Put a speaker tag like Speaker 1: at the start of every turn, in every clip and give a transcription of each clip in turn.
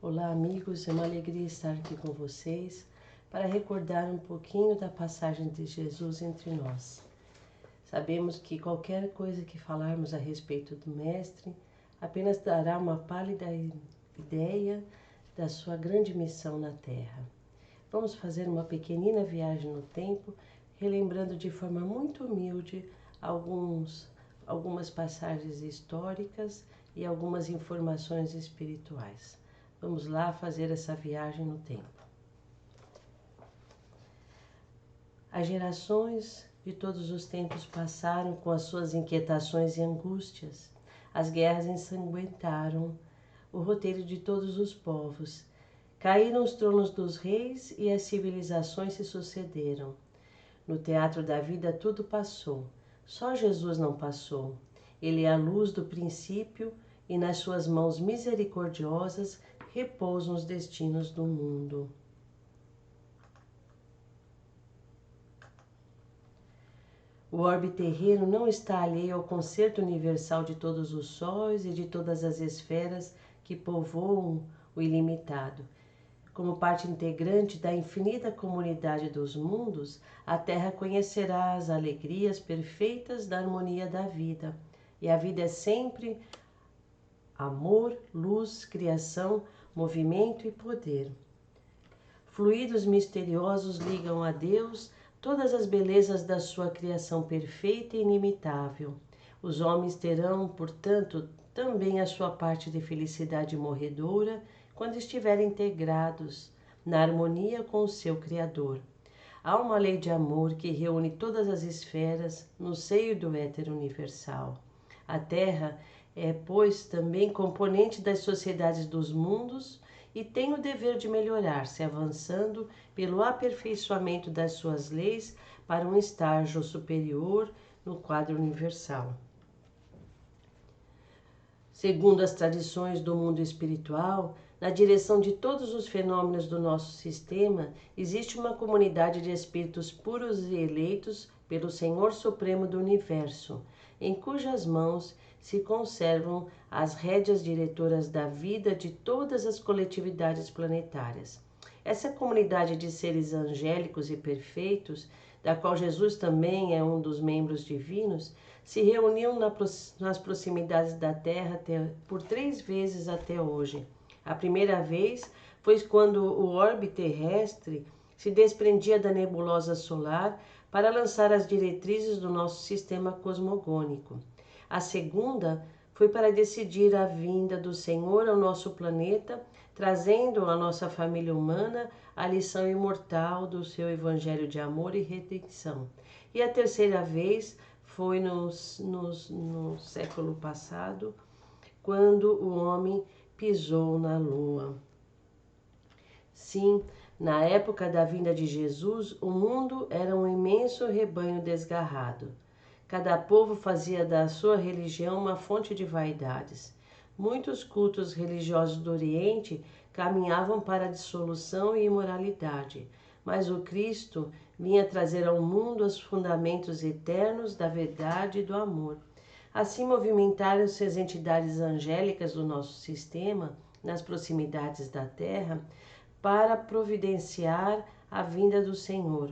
Speaker 1: Olá, amigos, é uma alegria estar aqui com vocês para recordar um pouquinho da passagem de Jesus entre nós. Sabemos que qualquer coisa que falarmos a respeito do Mestre apenas dará uma pálida ideia da sua grande missão na Terra. Vamos fazer uma pequenina viagem no tempo, relembrando de forma muito humilde algumas passagens históricas e algumas informações espirituais. Vamos lá fazer essa viagem no tempo. As gerações de todos os tempos passaram com as suas inquietações e angústias. As guerras ensanguentaram o roteiro de todos os povos. Caíram os tronos dos reis e as civilizações se sucederam. No teatro da vida tudo passou. Só Jesus não passou. Ele é a luz do princípio e nas suas mãos misericordiosas repousam os destinos do mundo. O orbe terreno não está alheio ao concerto universal de todos os sóis e de todas as esferas que povoam o ilimitado. Como parte integrante da infinita comunidade dos mundos, a Terra conhecerá as alegrias perfeitas da harmonia da vida. E a vida é sempre amor, luz, criação, movimento e poder. Fluidos misteriosos ligam a Deus todas as belezas da sua criação perfeita e inimitável. Os homens terão, portanto, também a sua parte de felicidade morredoura quando estiverem integrados na harmonia com o seu Criador. Há uma lei de amor que reúne todas as esferas no seio do éter universal. A Terra é, pois, também componente das sociedades dos mundos e tem o dever de melhorar-se, avançando pelo aperfeiçoamento das suas leis para um estágio superior no quadro universal. Segundo as tradições do mundo espiritual, na direção de todos os fenômenos do nosso sistema, existe uma comunidade de espíritos puros e eleitos pelo Senhor Supremo do Universo, em cujas mãos se conservam as rédeas diretoras da vida de todas as coletividades planetárias. Essa comunidade de seres angélicos e perfeitos, da qual Jesus também é um dos membros divinos, se reuniu nas proximidades da Terra por 3 vezes até hoje. A primeira vez foi quando o orbe terrestre se desprendia da nebulosa solar para lançar as diretrizes do nosso sistema cosmogônico. A segunda foi para decidir a vinda do Senhor ao nosso planeta, trazendo à nossa família humana a lição imortal do seu evangelho de amor e redenção. E a terceira vez foi no século passado, quando o homem pisou na lua. Sim, na época da vinda de Jesus, o mundo era um imenso rebanho desgarrado. Cada povo fazia da sua religião uma fonte de vaidades. Muitos cultos religiosos do Oriente caminhavam para a dissolução e imoralidade, mas o Cristo vinha trazer ao mundo os fundamentos eternos da verdade e do amor. Assim movimentaram-se as entidades angélicas do nosso sistema, nas proximidades da Terra, para providenciar a vinda do Senhor.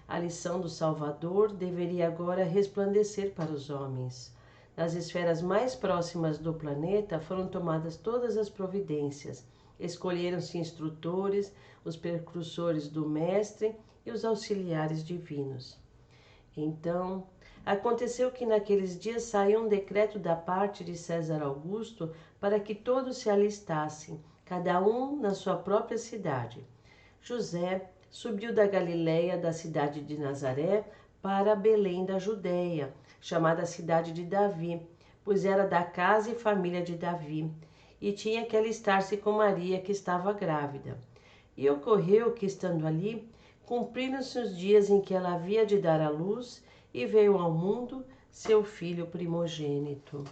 Speaker 1: A lição do Salvador deveria agora resplandecer para os homens. Nas esferas mais próximas do planeta foram tomadas todas as providências. Escolheram-se instrutores, os precursores do Mestre e os auxiliares divinos. Então, aconteceu que naqueles dias saiu um decreto da parte de César Augusto para que todos se alistassem, cada um na sua própria cidade. José subiu da Galiléia, da cidade de Nazaré, para Belém da Judéia, chamada cidade de Davi, pois era da casa e família de Davi, e tinha que alistar-se com Maria, que estava grávida. E ocorreu que, estando ali, cumpriram-se os dias em que ela havia de dar à luz, e veio ao mundo seu filho primogênito.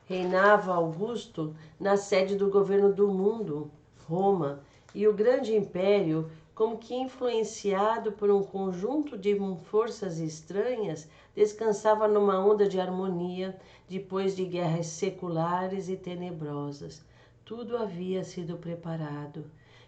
Speaker 1: Reinava Augusto na sede do governo do mundo, Roma, e o grande império, como que influenciado por um conjunto de forças estranhas, descansava numa onda de harmonia depois de guerras seculares e tenebrosas. tudo havia sido preparado.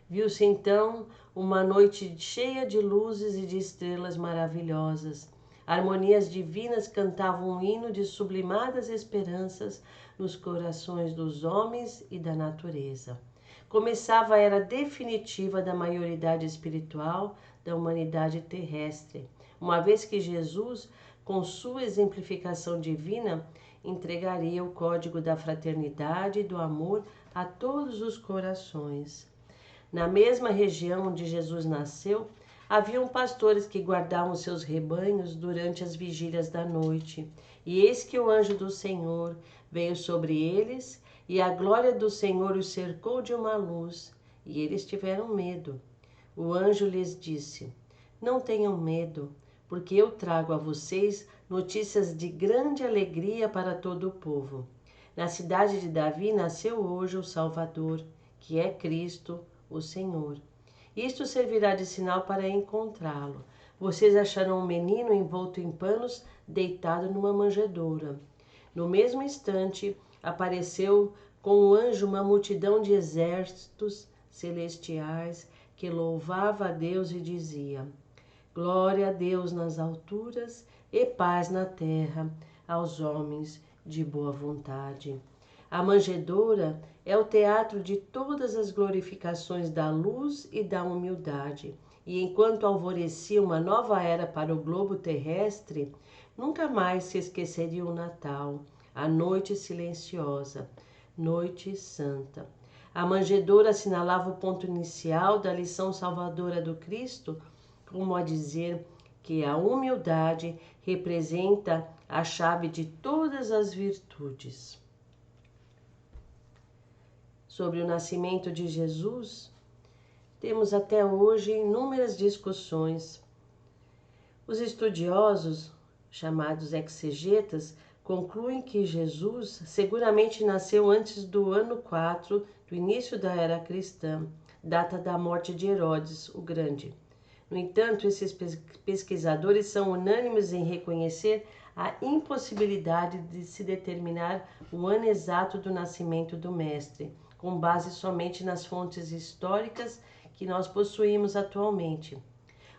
Speaker 1: Viu-se então uma noite cheia de luzes e de estrelas maravilhosas. Harmonias divinas cantavam um hino de sublimadas esperanças nos corações dos homens e da natureza. Começava a era definitiva da maioridade espiritual da humanidade terrestre, uma vez que Jesus, com sua exemplificação divina, entregaria o código da fraternidade e do amor a todos os corações. Na mesma região onde Jesus nasceu, haviam pastores que guardavam seus rebanhos durante as vigílias da noite. E eis que o anjo do Senhor veio sobre eles, e a glória do Senhor os cercou de uma luz, e eles tiveram medo. O anjo lhes disse: Não tenham medo, porque eu trago a vocês notícias de grande alegria para todo o povo. Na cidade de Davi nasceu hoje o Salvador, que é Cristo, o Senhor. Isto servirá de sinal para encontrá-lo. Vocês acharão um menino envolto em panos, deitado numa manjedoura. No mesmo instante, apareceu com o anjo uma multidão de exércitos celestiais que louvava a Deus e dizia: Glória a Deus nas alturas e paz na terra aos homens de boa vontade. A manjedoura é o teatro de todas as glorificações da luz e da humildade. E enquanto alvorecia uma nova era para o globo terrestre, nunca mais se esqueceria o Natal, a noite silenciosa, noite santa. A manjedoura assinalava o ponto inicial da lição salvadora do Cristo, como a dizer que a humildade representa a chave de todas as virtudes. Sobre o nascimento de Jesus, temos até hoje inúmeras discussões. Os estudiosos, chamados exegetas, concluem que Jesus seguramente nasceu antes do ano 4 do início da era cristã, data da morte de Herodes o Grande. No entanto, esses pesquisadores são unânimes em reconhecer a impossibilidade de se determinar o ano exato do nascimento do Mestre, com base somente nas fontes históricas que nós possuímos atualmente.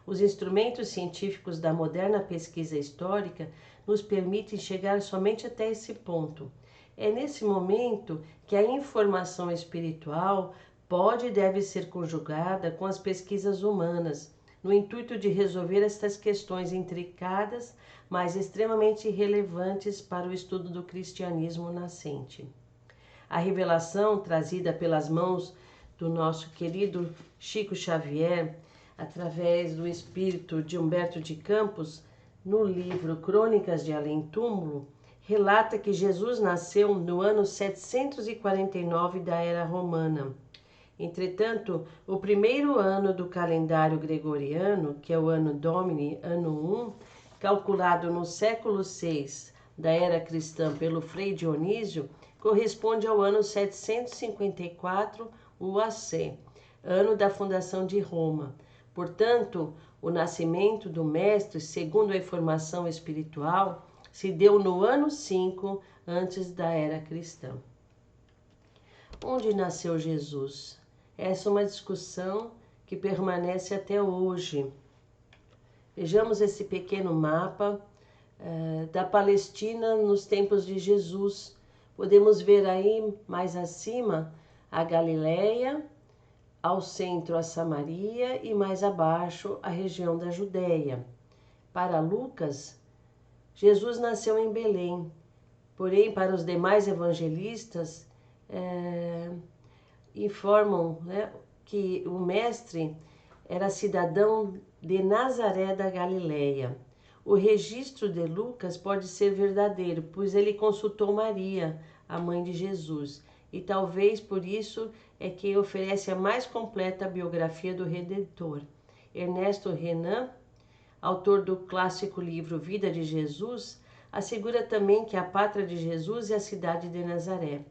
Speaker 1: Os instrumentos científicos da moderna pesquisa histórica nos permitem chegar somente até esse ponto. É nesse momento que a informação espiritual pode e deve ser conjugada com as pesquisas humanas, no intuito de resolver estas questões intricadas, mas extremamente relevantes para o estudo do cristianismo nascente. A revelação trazida pelas mãos do nosso querido Chico Xavier, através do espírito de Humberto de Campos, no livro Crônicas de Além Túmulo, relata que Jesus nasceu no ano 749 da Era Romana. Entretanto, o primeiro ano do calendário gregoriano, que é o ano Domini, ano 1, calculado no século VI da Era Cristã pelo Frei Dionísio, corresponde ao ano 754 UAC, ano da fundação de Roma. Portanto, o nascimento do Mestre, segundo a informação espiritual, se deu no ano 5 antes da Era Cristã. Onde nasceu Jesus? Essa é uma discussão que permanece até hoje. Vejamos esse pequeno mapa da Palestina nos tempos de Jesus. Podemos ver aí mais acima a Galileia, ao centro a Samaria e mais abaixo a região da Judéia. Para Lucas, Jesus nasceu em Belém, porém para os demais evangelistas informam que o mestre era cidadão de Nazaré da Galileia. O registro de Lucas pode ser verdadeiro, pois ele consultou Maria, a mãe de Jesus, e talvez por isso é que oferece a mais completa biografia do Redentor. Ernesto Renan, autor do clássico livro Vida de Jesus, assegura também que a pátria de Jesus é a cidade de Nazaré,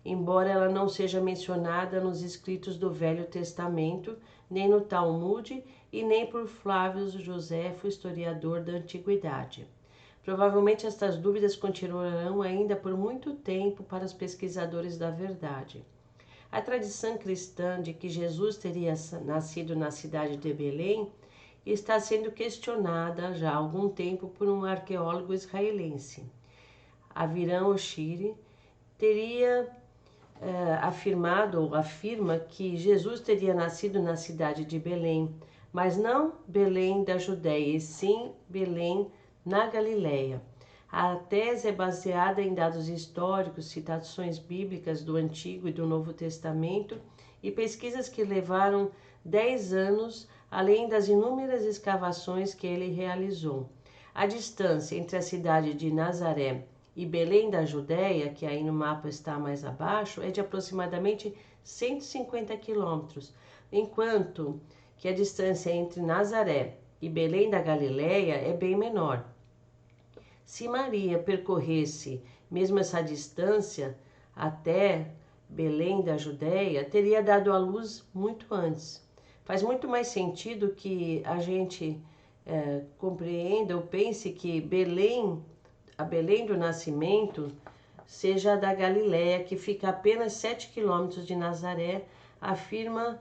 Speaker 1: embora ela não seja mencionada nos escritos do Velho Testamento, nem no Talmude e nem por Flávio Joséfo, historiador da Antiguidade. Provavelmente estas dúvidas continuarão ainda por muito tempo para os pesquisadores da verdade. A tradição cristã de que Jesus teria nascido na cidade de Belém está sendo questionada já há algum tempo por um arqueólogo israelense. Aviram Oshiri teria afirmado ou afirma que Jesus teria nascido na cidade de Belém, mas não Belém da Judéia, e sim Belém na Galileia. A tese é baseada em dados históricos, citações bíblicas do Antigo e do Novo Testamento e pesquisas que levaram 10 anos, além das inúmeras escavações que ele realizou. A distância entre a cidade de Nazaré e Belém da Judéia, que aí no mapa está mais abaixo, é de aproximadamente 150 quilômetros, enquanto que a distância entre Nazaré e Belém da Galileia é bem menor. Se Maria percorresse mesmo essa distância até Belém da Judéia, teria dado à luz muito antes. Faz muito mais sentido que a gente compreenda ou pense que a Belém do Nascimento seja da Galileia, que fica a apenas 7 quilômetros de Nazaré, afirma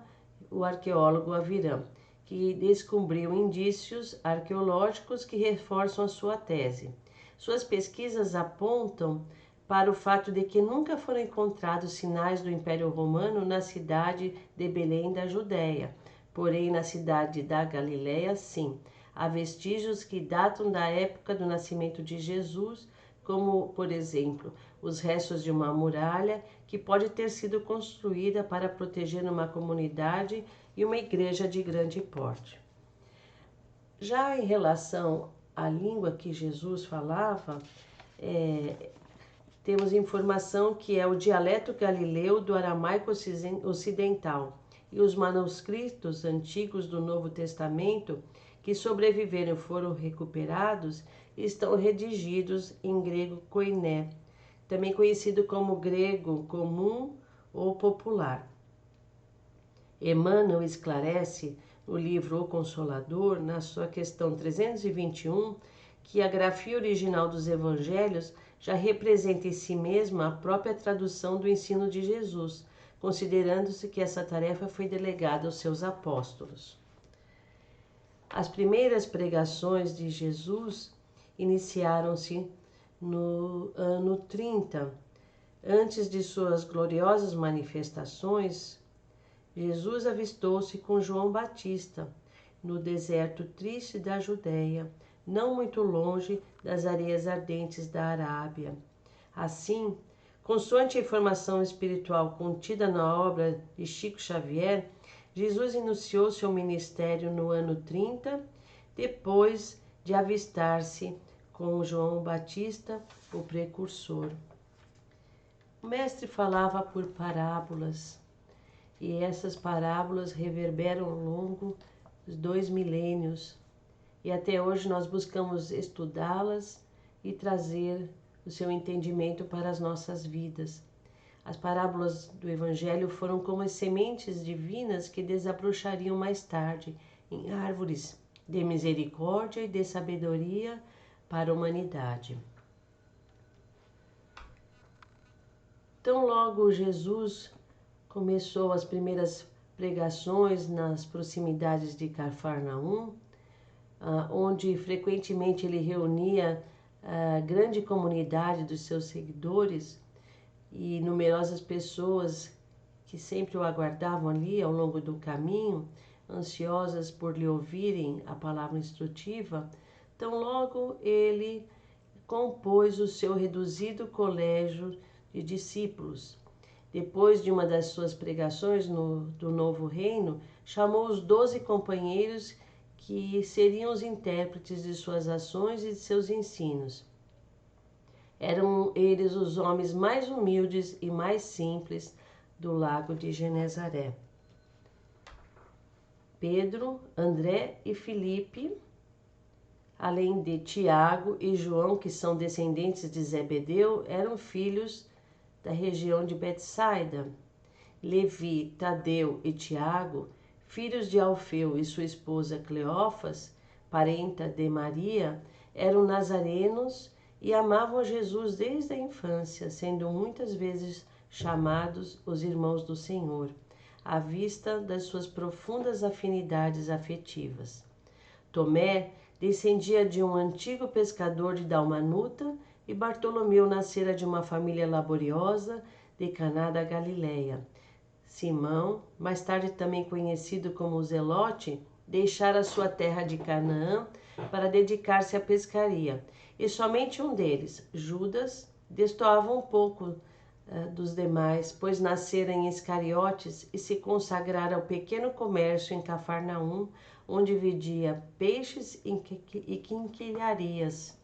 Speaker 1: o arqueólogo Aviram, que descobriu indícios arqueológicos que reforçam a sua tese. Suas pesquisas apontam para o fato de que nunca foram encontrados sinais do Império Romano na cidade de Belém da Judéia, porém na cidade da Galileia, sim. Há vestígios que datam da época do nascimento de Jesus, como, por exemplo, os restos de uma muralha que pode ter sido construída para proteger uma comunidade e uma igreja de grande porte. Já em relação à língua que Jesus falava, temos informação que é o dialeto galileu do aramaico ocidental, e os manuscritos antigos do Novo Testamento que sobreviveram e foram recuperados estão redigidos em grego koiné, também conhecido como grego comum ou popular. Emmanuel esclarece no livro O Consolador, na sua questão 321, que a grafia original dos evangelhos já representa em si mesma a própria tradução do ensino de Jesus, considerando-se que essa tarefa foi delegada aos seus apóstolos. As primeiras pregações de Jesus iniciaram-se no ano 30. Antes de suas gloriosas manifestações, Jesus avistou-se com João Batista no deserto triste da Judéia, não muito longe das areias ardentes da Arábia. Assim, consoante a informação espiritual contida na obra de Chico Xavier, Jesus iniciou seu ministério no ano 30, depois de avistar-se com João Batista, o precursor. O mestre falava por parábolas, e essas parábolas reverberam ao longo dos 2 milênios, e até hoje nós buscamos estudá-las e trazer o seu entendimento para as nossas vidas. As parábolas do Evangelho foram como as sementes divinas que desabrochariam mais tarde em árvores de misericórdia e de sabedoria para a humanidade. Então, logo Jesus começou as primeiras pregações nas proximidades de Cafarnaum, onde frequentemente ele reunia a grande comunidade dos seus seguidores e numerosas pessoas que sempre o aguardavam ali ao longo do caminho, ansiosas por lhe ouvirem a palavra instrutiva. Então logo ele compôs o seu reduzido colégio de discípulos. Depois de uma das suas pregações do Novo Reino, chamou os 12 companheiros que seriam os intérpretes de suas ações e de seus ensinos. Eram eles os homens mais humildes e mais simples do lago de Genezaré. Pedro, André e Filipe, além de Tiago e João, que são descendentes de Zebedeu, eram filhos da região de Betsaida. Levi, Tadeu e Tiago, filhos de Alfeu e sua esposa Cleófas, parenta de Maria, eram nazarenos e amavam Jesus desde a infância, sendo muitas vezes chamados os irmãos do Senhor, à vista das suas profundas afinidades afetivas. Tomé descendia de um antigo pescador de Dalmanuta e Bartolomeu nascera de uma família laboriosa de Caná da Galileia. Simão, mais tarde também conhecido como Zelote, deixara sua terra de Canaã para dedicar-se à pescaria, e somente um deles, Judas, destoava um pouco dos demais, pois nascera em Iscariotes e se consagrara ao pequeno comércio em Cafarnaum, onde vendia peixes e quinquilharias.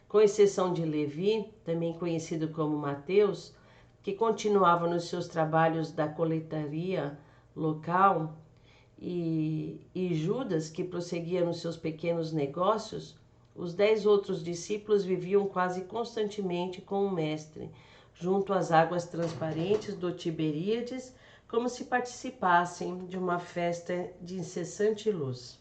Speaker 1: Com exceção de Levi, também conhecido como Mateus, que continuava nos seus trabalhos da coletaria local, e Judas, que prosseguia nos seus pequenos negócios, os 10 outros discípulos viviam quase constantemente com o Mestre, junto às águas transparentes do Tiberíades, como se participassem de uma festa de incessante luz.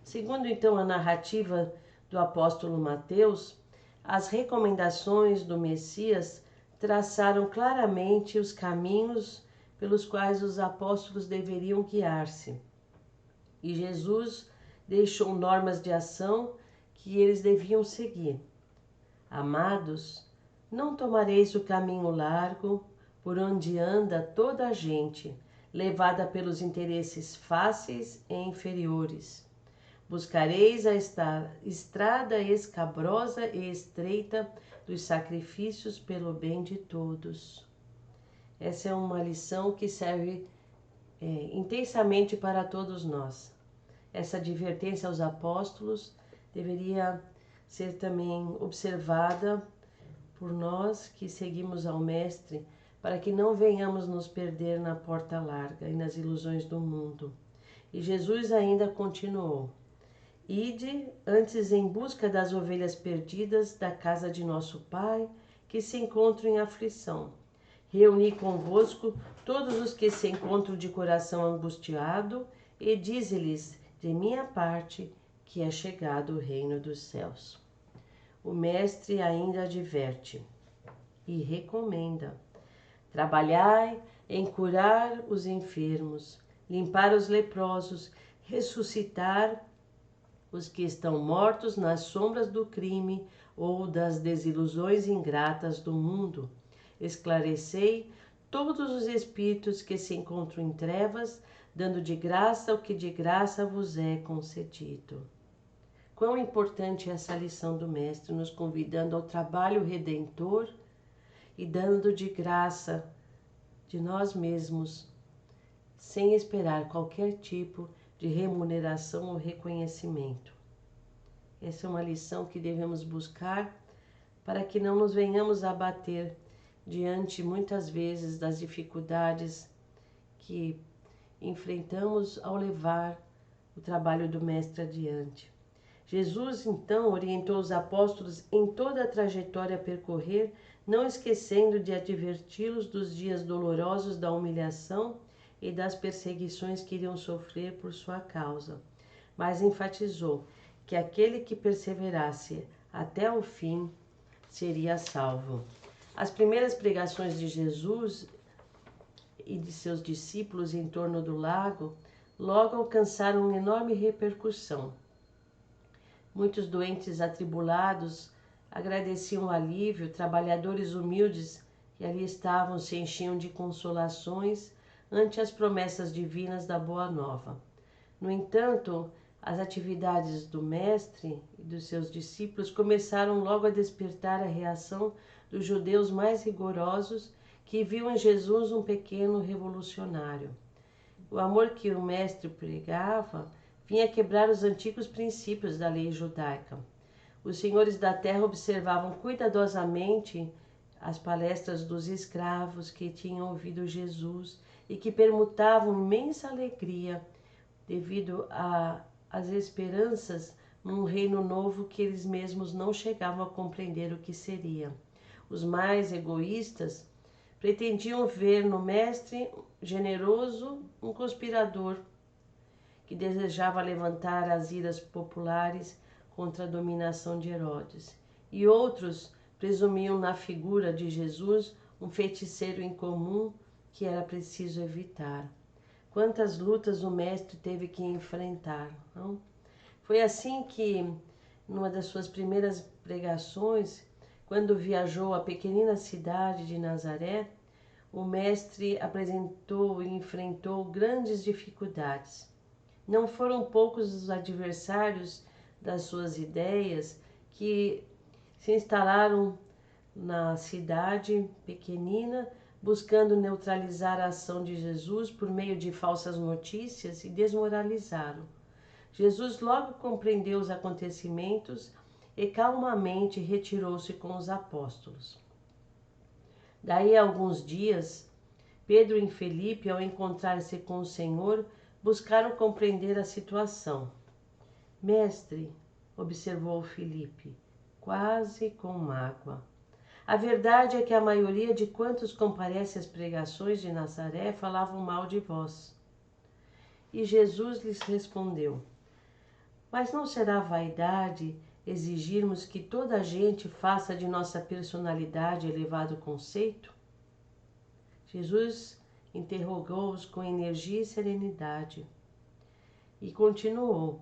Speaker 1: Segundo então a narrativa do apóstolo Mateus, as recomendações do Messias traçaram claramente os caminhos pelos quais os apóstolos deveriam guiar-se. E Jesus deixou normas de ação que eles deviam seguir. Amados, não tomareis o caminho largo por onde anda toda a gente, levada pelos interesses fáceis e inferiores. Buscareis a estrada escabrosa e estreita dos sacrifícios pelo bem de todos. Essa é uma lição que serve intensamente para todos nós. Essa advertência aos apóstolos deveria ser também observada por nós que seguimos ao Mestre, para que não venhamos nos perder na porta larga e nas ilusões do mundo. E Jesus ainda continuou: Ide antes em busca das ovelhas perdidas da casa de nosso Pai, que se encontram em aflição. Reuni convosco todos os que se encontram de coração angustiado, e dize-lhes, de minha parte, que é chegado o reino dos céus. O Mestre ainda adverte e recomenda: trabalhai em curar os enfermos, limpar os leprosos, ressuscitar os que estão mortos nas sombras do crime ou das desilusões ingratas do mundo. Esclarecei todos os espíritos que se encontram em trevas, dando de graça o que de graça vos é concedido. Quão importante é essa lição do Mestre, nos convidando ao trabalho redentor e dando de graça de nós mesmos, sem esperar qualquer tipo de remuneração ou reconhecimento. Essa é uma lição que devemos buscar para que não nos venhamos a abater diante, muitas vezes, das dificuldades que enfrentamos ao levar o trabalho do Mestre adiante. Jesus, então, orientou os apóstolos em toda a trajetória a percorrer, não esquecendo de adverti-los dos dias dolorosos da humilhação e das perseguições que iriam sofrer por sua causa, mas enfatizou que aquele que perseverasse até o fim seria salvo. As primeiras pregações de Jesus e de seus discípulos em torno do lago logo alcançaram uma enorme repercussão. Muitos doentes atribulados agradeciam o alívio, trabalhadores humildes que ali estavam se enchiam de consolações ante as promessas divinas da Boa Nova. No entanto, as atividades do Mestre e dos seus discípulos começaram logo a despertar a reação dos judeus mais rigorosos, que viam em Jesus um pequeno revolucionário. O amor que o Mestre pregava vinha quebrar os antigos princípios da lei judaica. Os senhores da terra observavam cuidadosamente as palestras dos escravos que tinham ouvido Jesus e que permutavam imensa alegria devido às esperanças num reino novo que eles mesmos não chegavam a compreender o que seria. Os mais egoístas pretendiam ver no Mestre generoso um conspirador que desejava levantar as iras populares contra a dominação de Herodes. E outros presumiam na figura de Jesus um feiticeiro incomum que era preciso evitar. Quantas lutas o mestre teve que enfrentar, não? Foi assim que, numa das suas primeiras pregações, quando viajou à pequenina cidade de Nazaré, o mestre apresentou e enfrentou grandes dificuldades. Não foram poucos os adversários das suas ideias que se instalaram na cidade pequenina, buscando neutralizar a ação de Jesus por meio de falsas notícias e desmoralizá-lo. Jesus logo compreendeu os acontecimentos e calmamente retirou-se com os apóstolos. Daí a alguns dias, Pedro e Felipe, ao encontrar-se com o Senhor, buscaram compreender a situação. Mestre, observou Felipe, quase com mágoa. A verdade é que a maioria de quantos comparece às pregações de Nazaré falavam mal de vós. E Jesus lhes respondeu: mas não será vaidade exigirmos que toda a gente faça de nossa personalidade elevado conceito? Jesus interrogou-os com energia e serenidade e continuou: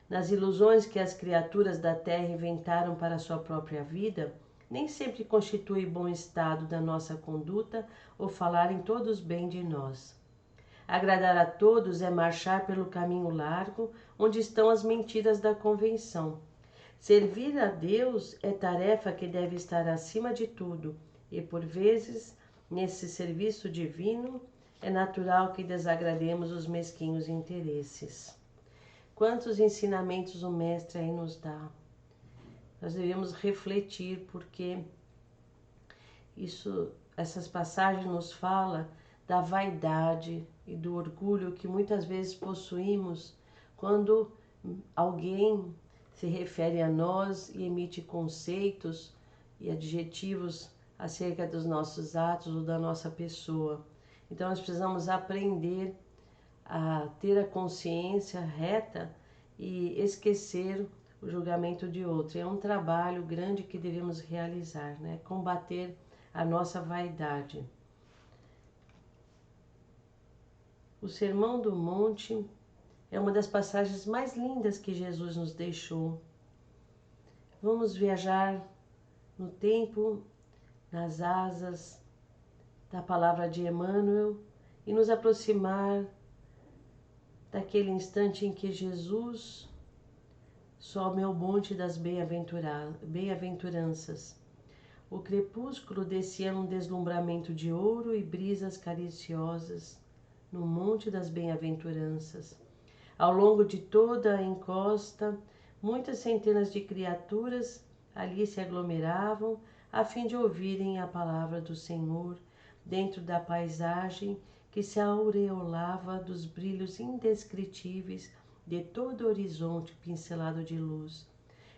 Speaker 1: nas ilusões que as criaturas da terra inventaram para a sua própria vida, nem sempre constitui bom estado da nossa conduta ou falarem todos bem de nós. Agradar a todos é marchar pelo caminho largo, onde estão as mentiras da convenção. Servir a Deus é tarefa que deve estar acima de tudo, e por vezes, nesse serviço divino, é natural que desagrademos os mesquinhos interesses. Quantos ensinamentos o Mestre aí nos dá? Nós devemos refletir, porque essas passagens nos falam da vaidade e do orgulho que muitas vezes possuímos quando alguém se refere a nós e emite conceitos e adjetivos acerca dos nossos atos ou da nossa pessoa. Então nós precisamos aprender a ter a consciência reta e esquecer o julgamento de outro. É um trabalho grande que devemos realizar, né? Combater a nossa vaidade. O Sermão do Monte é uma das passagens mais lindas que Jesus nos deixou. Vamos viajar no tempo, nas asas da palavra de Emmanuel e nos aproximar daquele instante em que Jesus sobe ao monte das bem-aventuranças. O crepúsculo descia um deslumbramento de ouro e brisas cariciosas no monte das bem-aventuranças. Ao longo de toda a encosta, muitas centenas de criaturas ali se aglomeravam a fim de ouvirem a palavra do Senhor dentro da paisagem que se aureolava dos brilhos indescritíveis de todo o horizonte pincelado de luz.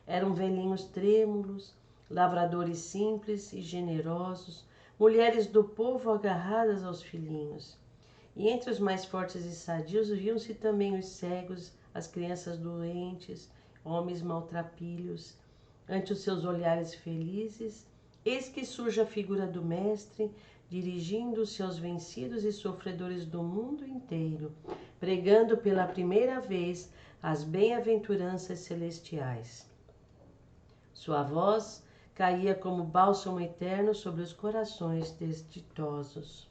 Speaker 1: Eram velhinhos trêmulos, lavradores simples e generosos, mulheres do povo agarradas aos filhinhos. E entre os mais fortes e sadios viam-se também os cegos, as crianças doentes, homens maltrapilhos. Ante os seus olhares felizes, eis que surge a figura do Mestre, dirigindo-se aos vencidos e sofredores do mundo inteiro, pregando pela primeira vez as bem-aventuranças celestiais. Sua voz caía como bálsamo eterno sobre os corações desditosos.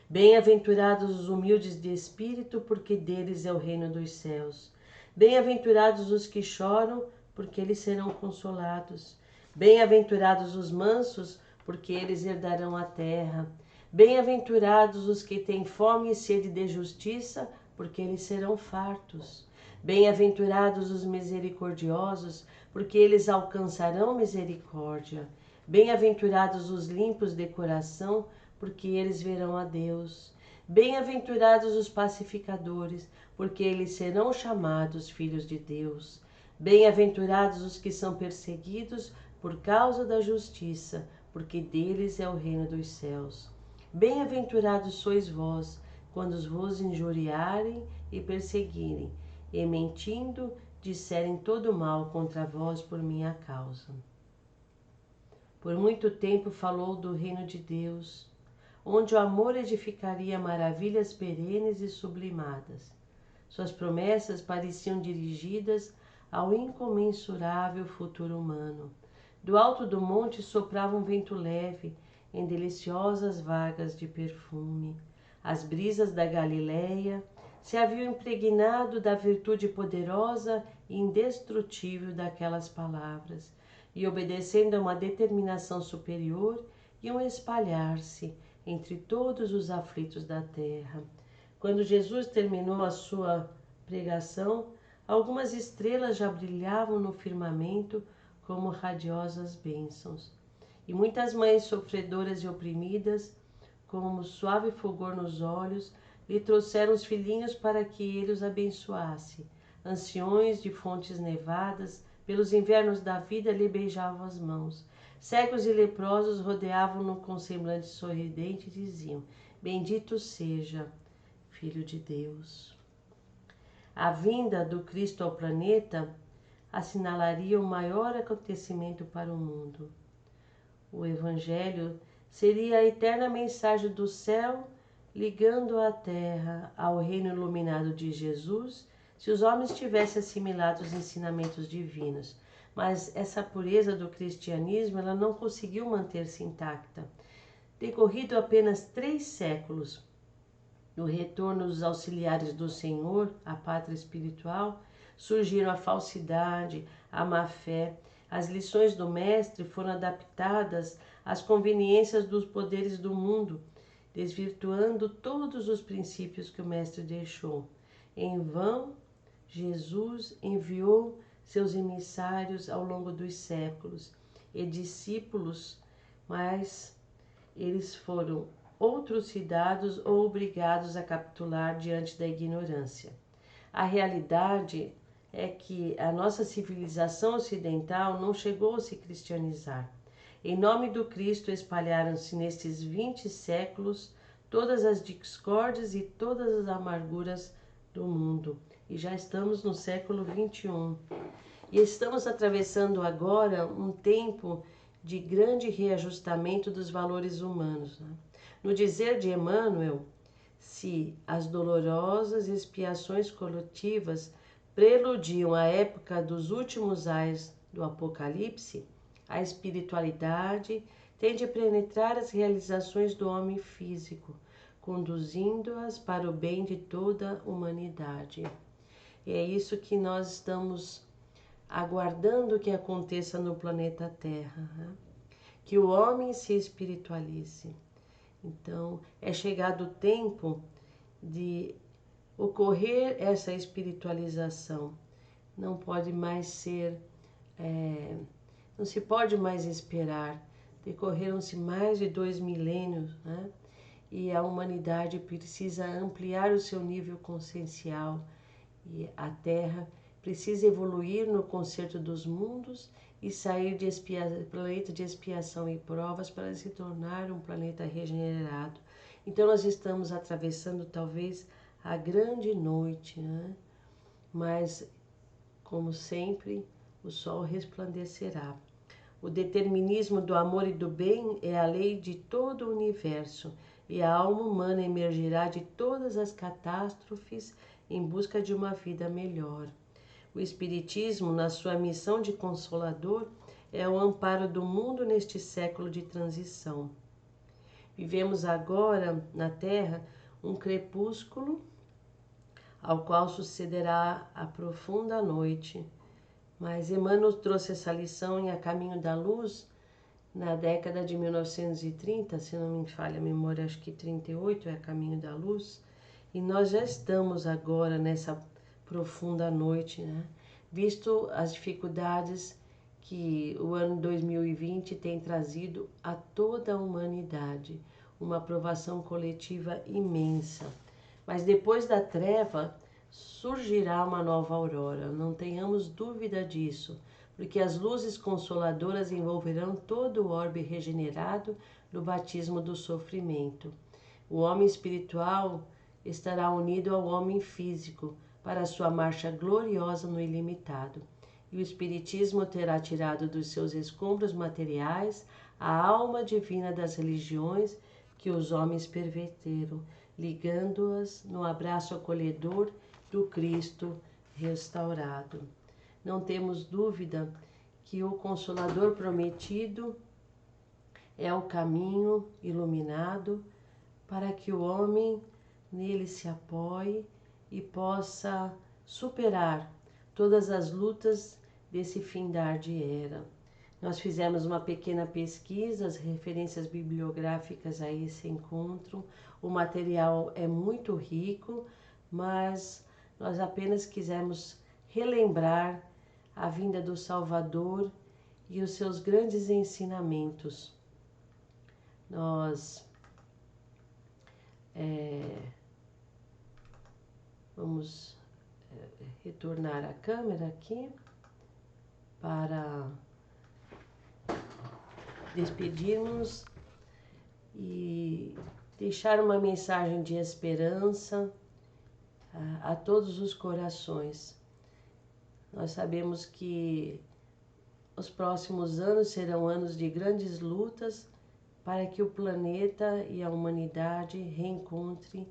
Speaker 1: Bem-aventurados os humildes de espírito, porque deles é o reino dos céus. Bem-aventurados os que choram, porque eles serão consolados. Bem-aventurados os mansos, porque eles herdarão a terra. Bem-aventurados os que têm fome e sede de justiça, porque eles serão fartos. Bem-aventurados os misericordiosos, porque eles alcançarão misericórdia. Bem-aventurados os limpos de coração, porque eles verão a Deus. Bem-aventurados os pacificadores, porque eles serão chamados filhos de Deus. Bem-aventurados os que são perseguidos por causa da justiça, porque deles é o reino dos céus. Bem-aventurados sois vós, quando vos injuriarem e perseguirem, e mentindo, disserem todo mal contra vós por minha causa. Por muito tempo falou do reino de Deus, onde o amor edificaria maravilhas perenes e sublimadas. Suas promessas pareciam dirigidas ao incomensurável futuro humano. Do alto do monte soprava um vento leve, em deliciosas vagas de perfume. As brisas da Galileia se haviam impregnado da virtude poderosa e indestrutível daquelas palavras, e obedecendo a uma determinação superior, iam espalhar-se entre todos os aflitos da terra. Quando Jesus terminou a sua pregação, algumas estrelas já brilhavam no firmamento como radiosas bênçãos. E muitas mães sofredoras e oprimidas, como suave fulgor nos olhos, lhe trouxeram os filhinhos para que ele os abençoasse. Anciões de fontes nevadas, pelos invernos da vida, lhe beijavam as mãos. Cegos e leprosos rodeavam-no com semblante sorridente e diziam: Bendito seja, Filho de Deus. A vinda do Cristo ao planeta assinalaria o maior acontecimento para o mundo. O Evangelho seria a eterna mensagem do céu ligando a terra ao reino iluminado de Jesus, se os homens tivessem assimilado os ensinamentos divinos. Mas essa pureza do cristianismo ela não conseguiu manter-se intacta. Decorrido apenas 3 séculos, no retorno dos auxiliares do Senhor, a pátria espiritual, surgiram a falsidade, a má-fé. As lições do Mestre foram adaptadas às conveniências dos poderes do mundo, desvirtuando todos os princípios que o Mestre deixou. Em vão, Jesus enviou seus emissários ao longo dos séculos e discípulos, mas eles foram ou trucidados ou obrigados a capitular diante da ignorância. A realidade é que a nossa civilização ocidental não chegou a se cristianizar. Em nome do Cristo espalharam-se nestes 20 séculos todas as discórdias e todas as amarguras do mundo. E já estamos no século 21. E estamos atravessando agora um tempo de grande reajustamento dos valores humanos. No dizer de Emmanuel, se as dolorosas expiações coletivas preludiam a época dos últimos ais do Apocalipse, a espiritualidade tem de penetrar as realizações do homem físico, conduzindo-as para o bem de toda a humanidade. E é isso que nós estamos aguardando que aconteça no planeta Terra, né? Que o homem se espiritualize. Então, é chegado o tempo de ocorrer essa espiritualização. Não pode mais ser, não se pode mais esperar. Decorreram-se mais de 2 milênios, né? E a humanidade precisa ampliar o seu nível consciencial e a Terra precisa evoluir no concerto dos mundos e sair de planeta de expiação e provas para se tornar um planeta regenerado. Então nós estamos atravessando talvez a grande noite, né? Mas, como sempre, o sol resplandecerá. O determinismo do amor e do bem é a lei de todo o universo, e a alma humana emergirá de todas as catástrofes em busca de uma vida melhor. O Espiritismo, na sua missão de consolador, é o amparo do mundo neste século de transição. Vivemos agora, na Terra, um crepúsculo ao qual sucederá a profunda noite. Mas Emmanuel trouxe essa lição em A Caminho da Luz, na década de 1930, se não me falha a memória, acho que 38 é A Caminho da Luz, e nós já estamos agora nessa profunda noite, né? Visto as dificuldades que o ano 2020 tem trazido a toda a humanidade, uma provação coletiva imensa. Mas depois da treva surgirá uma nova aurora, não tenhamos dúvida disso, porque as luzes consoladoras envolverão todo o orbe regenerado no batismo do sofrimento. O homem espiritual estará unido ao homem físico para a sua marcha gloriosa no ilimitado. e o Espiritismo terá tirado dos seus escombros materiais a alma divina das religiões que os homens perverteram, ligando-as no abraço acolhedor do Cristo restaurado. Não temos dúvida que o Consolador prometido é o caminho iluminado para que o homem nele se apoie e possa superar todas as lutas desse findar de era. Nós fizemos uma pequena pesquisa, as referências bibliográficas aí se encontram, o material é muito rico, mas nós apenas quisemos relembrar a vinda do Salvador e os seus grandes ensinamentos. Nós vamos retornar a câmera aqui para despedirmos e deixar uma mensagem de esperança a todos os corações. Nós sabemos que os próximos anos serão anos de grandes lutas para que o planeta e a humanidade reencontrem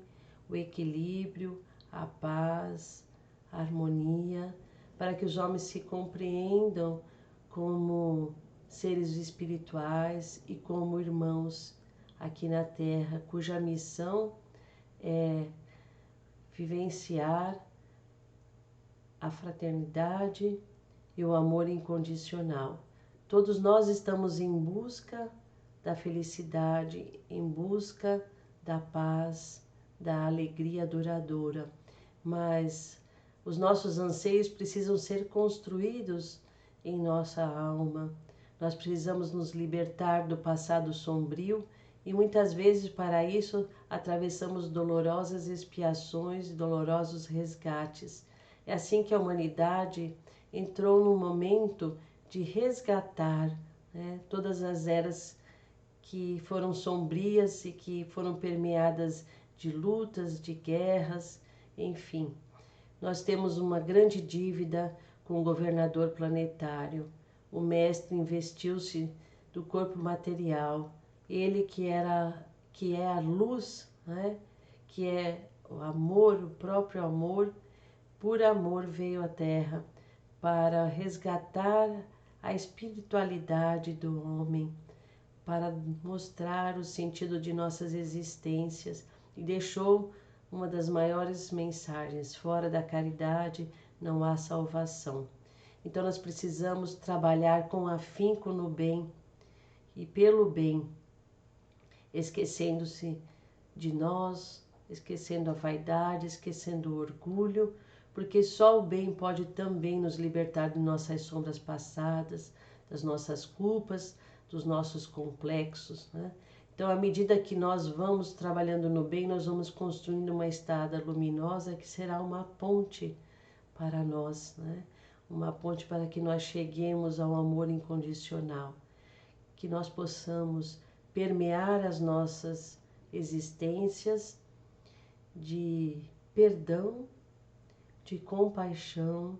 Speaker 1: o equilíbrio, a paz, a harmonia, para que os homens se compreendam como seres espirituais e como irmãos aqui na Terra, cuja missão é vivenciar a fraternidade e o amor incondicional. Todos nós estamos em busca da felicidade, em busca da paz, da alegria duradoura, mas os nossos anseios precisam ser construídos em nossa alma. Nós precisamos nos libertar do passado sombrio e muitas vezes para isso atravessamos dolorosas expiações, dolorosos resgates. É assim que a humanidade entrou num momento de resgatar, todas as eras que foram sombrias e que foram permeadas de lutas, de guerras, enfim. Nós temos uma grande dívida com o governador planetário. O mestre investiu-se do corpo material, ele que é a luz, que é o amor, o próprio amor, por amor veio à Terra para resgatar a espiritualidade do homem, para mostrar o sentido de nossas existências e deixou uma das maiores mensagens: fora da caridade não há salvação. Então nós precisamos trabalhar com afinco no bem e pelo bem, esquecendo-se de nós, esquecendo a vaidade, esquecendo o orgulho, porque só o bem pode também nos libertar de nossas sombras passadas, das nossas culpas, dos nossos complexos, Então, à medida que nós vamos trabalhando no bem, nós vamos construindo uma estrada luminosa que será uma ponte para nós, Uma ponte para que nós cheguemos ao amor incondicional, que nós possamos permear as nossas existências de perdão, de compaixão,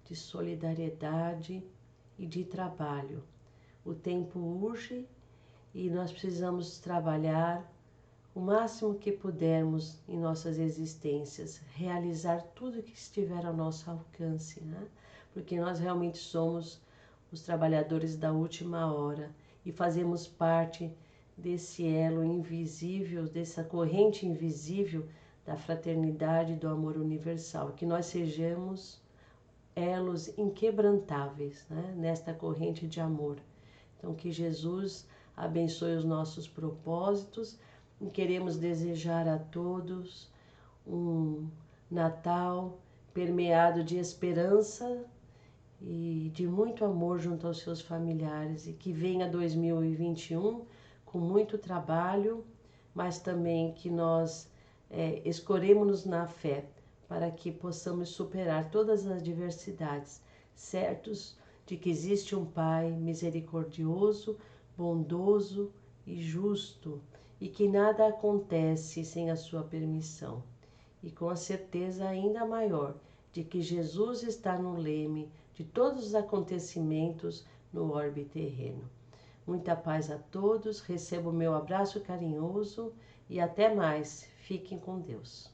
Speaker 1: de solidariedade e de trabalho. O tempo urge e nós precisamos trabalhar o máximo que pudermos em nossas existências, realizar tudo que estiver ao nosso alcance, Porque nós realmente somos os trabalhadores da última hora e fazemos parte desse elo invisível, dessa corrente invisível da fraternidade e do amor universal, que nós sejamos elos inquebrantáveis, nesta corrente de amor. Então, que Jesus abençoe os nossos propósitos e queremos desejar a todos um Natal permeado de esperança e de muito amor junto aos seus familiares, e que venha 2021 com muito trabalho, mas também que nós escoremos-nos na fé para que possamos superar todas as adversidades, certos de que existe um Pai misericordioso, bondoso e justo, e que nada acontece sem a sua permissão. E com a certeza ainda maior de que Jesus está no leme de todos os acontecimentos no orbe terreno. Muita paz a todos, recebo o meu abraço carinhoso e até mais. Fiquem com Deus.